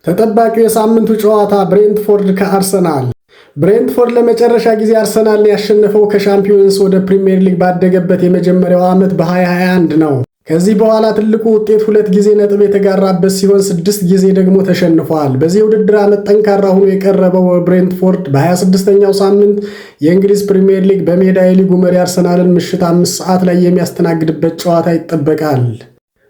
ተጠባቂው የሳምንቱ ጨዋታ ብሬንትፎርድ ከአርሰናል። ብሬንትፎርድ ለመጨረሻ ጊዜ አርሰናልን ያሸነፈው ከሻምፒዮንስ ወደ ፕሪሚየር ሊግ ባደገበት የመጀመሪያው ዓመት በ2021 ነው። ከዚህ በኋላ ትልቁ ውጤት 2 ጊዜ ነጥብ የተጋራበት ሲሆን 6 ጊዜ ደግሞ ተሸንፏል። በዚህ የውድድር ዓመት ጠንካራ ሆኖ የቀረበው ብሬንትፎርድ በ26ኛው ሳምንት የእንግሊዝ ፕሪሚየር ሊግ በሜዳ የሊጉ መሪ አርሰናልን ምሽት 5 ሰዓት ላይ የሚያስተናግድበት ጨዋታ ይጠበቃል።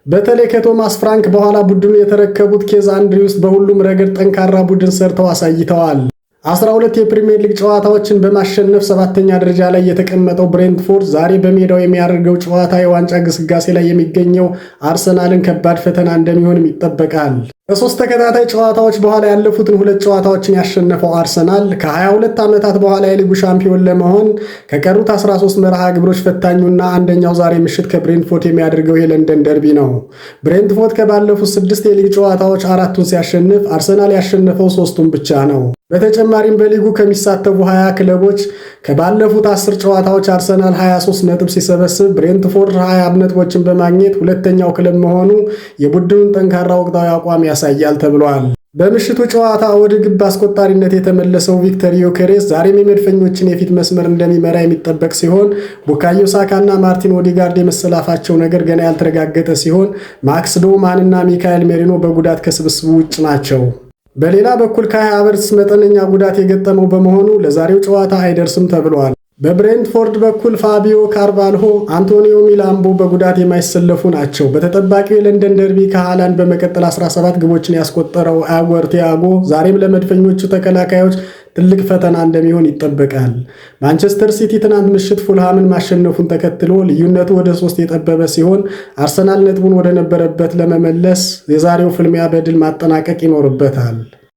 በተለይ ከቶማስ ፍራንክ በኋላ ቡድኑ የተረከቡት ኬዝ አንድሪውስ በሁሉም ረገድ ጠንካራ ቡድን ሰርተው አሳይተዋል። 12 የፕሪሚየር ሊግ ጨዋታዎችን በማሸነፍ 7ኛ ደረጃ ላይ የተቀመጠው ብሬንትፎርድ ዛሬ በሜዳው የሚያደርገው ጨዋታ የዋንጫ ግስጋሴ ላይ የሚገኘው አርሰናልን ከባድ ፈተና እንደሚሆንም ይጠበቃል። ከ3 ተከታታይ ጨዋታዎች በኋላ ያለፉትን 2 ጨዋታዎችን ያሸነፈው አርሰናል ከ22 ዓመታት በኋላ የሊጉ ሻምፒዮን ለመሆን ከቀሩት 13 መርሃ ግብሮች ፈታኙና አንደኛው ዛሬ ምሽት ከብሬንትፎርድ የሚያደርገው የለንደን ደርቢ ነው። ብሬንትፎርድ ከባለፉት 6 የሊግ ጨዋታዎች 4ቱን ሲያሸንፍ አርሰናል ያሸነፈው 3ቱን ብቻ ነው። በተጨማሪም በሊጉ ከሚሳተፉ 20 ክለቦች ከባለፉት 10 ጨዋታዎች አርሰናል 23 ነጥብ ሲሰበስብ ብሬንትፎርድ 20 ነጥቦችን በማግኘት ሁለተኛው ክለብ መሆኑ የቡድኑን ጠንካራ ወቅታዊ አቋም ያሳያል ተብሏል። በምሽቱ ጨዋታ ወደ ግብ አስቆጣሪነት የተመለሰው ቪክተር ዮኬሬስ ዛሬም የመድፈኞችን የፊት መስመር እንደሚመራ የሚጠበቅ ሲሆን ቡካዮ ሳካና ማርቲን ኦዴጋርድ የመሰላፋቸው ነገር ገና ያልተረጋገጠ ሲሆን ማክስ ዶማንና ሚካኤል ሜሪኖ በጉዳት ከስብስቡ ውጭ ናቸው። በሌላ በኩል ካይ ሃቨርትዝ መጠነኛ ጉዳት የገጠመው በመሆኑ ለዛሬው ጨዋታ አይደርስም ተብሏል። በብሬንትፎርድ በኩል ፋቢዮ ካርቫልሆ፣ አንቶኒዮ ሚላምቦ በጉዳት የማይሰለፉ ናቸው። በተጠባቂው የለንደን ደርቢ ከሃላንድ በመቀጠል 17 ግቦችን ያስቆጠረው አጉዌሮ ቲያጎ ዛሬም ለመድፈኞቹ ተከላካዮች ትልቅ ፈተና እንደሚሆን ይጠበቃል። ማንቸስተር ሲቲ ትናንት ምሽት ፉልሃምን ማሸነፉን ተከትሎ ልዩነቱ ወደ 3 የጠበበ ሲሆን አርሰናል ነጥቡን ወደ ነበረበት ለመመለስ የዛሬው ፍልሚያ በድል ማጠናቀቅ ይኖርበታል።